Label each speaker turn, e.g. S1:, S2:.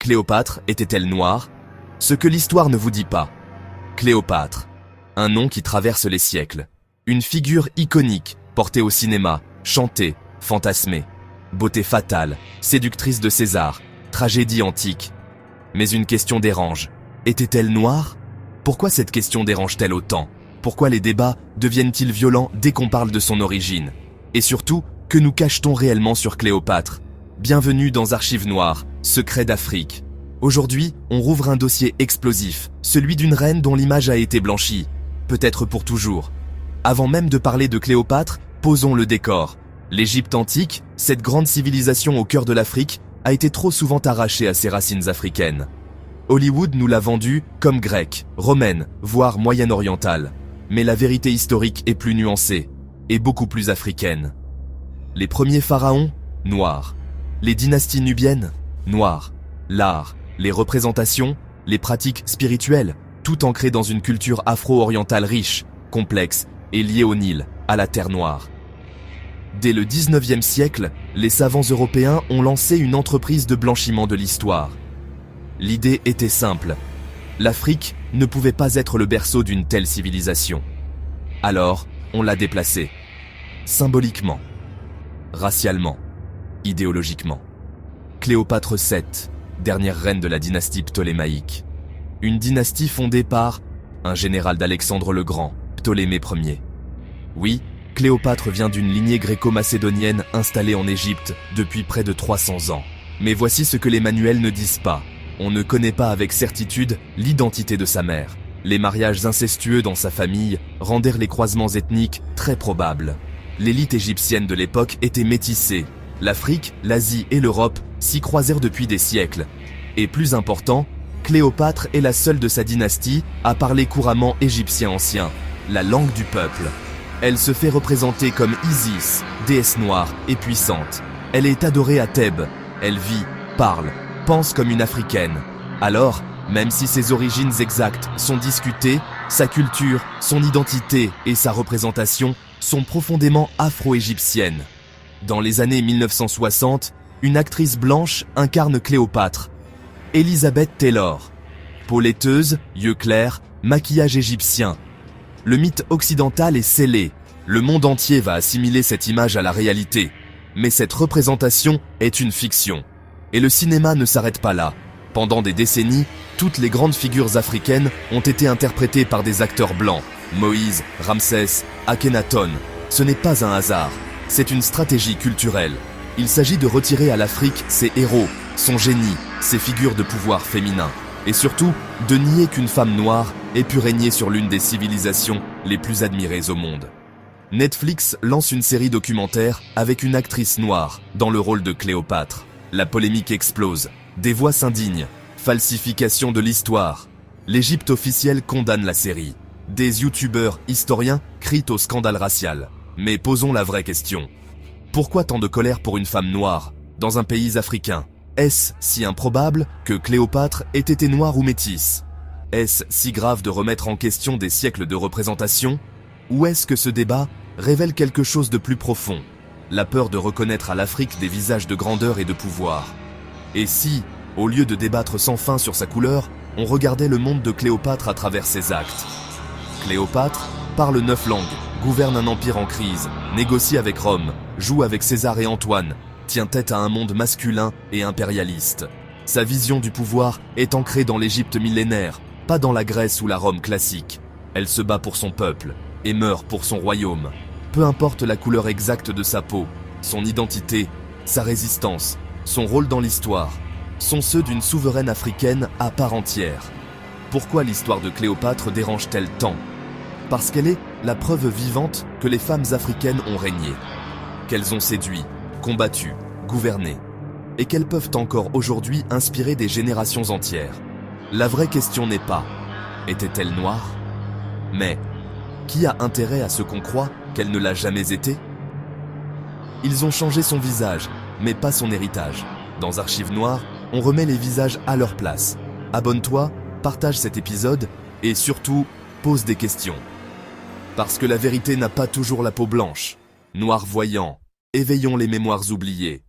S1: Cléopâtre était-elle noire? Ce que l'histoire ne vous dit pas. Cléopâtre, un nom qui traverse les siècles. Une figure iconique, portée au cinéma, chantée, fantasmée. Beauté fatale, séductrice de César, tragédie antique. Mais une question dérange. Était-elle noire? Pourquoi cette question dérange-t-elle autant? Pourquoi les débats deviennent-ils violents dès qu'on parle de son origine? Et surtout, que nous cache-t-on réellement sur Cléopâtre? Bienvenue dans Archives Noires, Secrets d'Afrique. Aujourd'hui, on rouvre un dossier explosif, celui d'une reine dont l'image a été blanchie, peut-être pour toujours. Avant même de parler de Cléopâtre, posons le décor. L'Égypte antique, cette grande civilisation au cœur de l'Afrique, a été trop souvent arrachée à ses racines africaines. Hollywood nous l'a vendue comme grecque, romaine, voire moyen-orientale. Mais la vérité historique est plus nuancée, et beaucoup plus africaine. Les premiers pharaons, noirs. Les dynasties nubiennes, noires. L'art, les représentations, les pratiques spirituelles, tout ancré dans une culture afro-orientale riche, complexe et liée au Nil, à la Terre Noire. Dès le 19e siècle, les savants européens ont lancé une entreprise de blanchiment de l'histoire. L'idée était simple. L'Afrique ne pouvait pas être le berceau d'une telle civilisation. Alors, on l'a déplacée. Symboliquement, racialement, idéologiquement. Cléopâtre VII, dernière reine de la dynastie ptolémaïque. Une dynastie fondée par un général d'Alexandre le Grand, Ptolémée Ier. Oui, Cléopâtre vient d'une lignée gréco-macédonienne installée en Égypte depuis près de 300 ans. Mais voici ce que les manuels ne disent pas. On ne connaît pas avec certitude l'identité de sa mère. Les mariages incestueux dans sa famille rendèrent les croisements ethniques très probables. L'élite égyptienne de l'époque était métissée. L'Afrique, l'Asie et l'Europe s'y croisèrent depuis des siècles. Et plus important, Cléopâtre est la seule de sa dynastie à parler couramment égyptien ancien, la langue du peuple. Elle se fait représenter comme Isis, déesse noire et puissante. Elle est adorée à Thèbes. Elle vit, parle, pense comme une africaine. Alors, même si ses origines exactes sont discutées, sa culture, son identité et sa représentation sont profondément afro-égyptiennes. Dans les années 1960, une actrice blanche incarne Cléopâtre. Elizabeth Taylor. Peau laiteuse, yeux clairs, maquillage égyptien. Le mythe occidental est scellé. Le monde entier va assimiler cette image à la réalité. Mais cette représentation est une fiction. Et le cinéma ne s'arrête pas là. Pendant des décennies, toutes les grandes figures africaines ont été interprétées par des acteurs blancs. Moïse, Ramsès, Akhenaton. Ce n'est pas un hasard. C'est une stratégie culturelle. Il s'agit de retirer à l'Afrique ses héros, son génie, ses figures de pouvoir féminin. Et surtout, de nier qu'une femme noire ait pu régner sur l'une des civilisations les plus admirées au monde. Netflix lance une série documentaire avec une actrice noire dans le rôle de Cléopâtre. La polémique explose. Des voix s'indignent. Falsification de l'histoire. L'Égypte officielle condamne la série. Des youtubeurs historiens crient au scandale racial. Mais posons la vraie question. Pourquoi tant de colère pour une femme noire dans un pays africain? Est-ce si improbable que Cléopâtre ait été noire ou métisse? Est-ce si grave de remettre en question des siècles de représentation? Ou est-ce que ce débat révèle quelque chose de plus profond? La peur de reconnaître à l'Afrique des visages de grandeur et de pouvoir. Et si, au lieu de débattre sans fin sur sa couleur, on regardait le monde de Cléopâtre à travers ses actes? Cléopâtre parle 9 langues, gouverne un empire en crise, négocie avec Rome, joue avec César et Antoine, tient tête à un monde masculin et impérialiste. Sa vision du pouvoir est ancrée dans l'Égypte millénaire, pas dans la Grèce ou la Rome classique. Elle se bat pour son peuple et meurt pour son royaume. Peu importe la couleur exacte de sa peau, son identité, sa résistance, son rôle dans l'histoire, sont ceux d'une souveraine africaine à part entière. Pourquoi l'histoire de Cléopâtre dérange-t-elle tant? Parce qu'elle est la preuve vivante que les femmes africaines ont régné, qu'elles ont séduit, combattu, gouverné, et qu'elles peuvent encore aujourd'hui inspirer des générations entières. La vraie question n'est pas « était-elle noire ?» mais « qui a intérêt à ce qu'on croit qu'elle ne l'a jamais été ?» Ils ont changé son visage, mais pas son héritage. Dans Archives Noires, on remet les visages à leur place. Abonne-toi, partage cet épisode et surtout, pose des questions. Parce que la vérité n'a pas toujours la peau blanche. Noir voyant, éveillons les mémoires oubliées.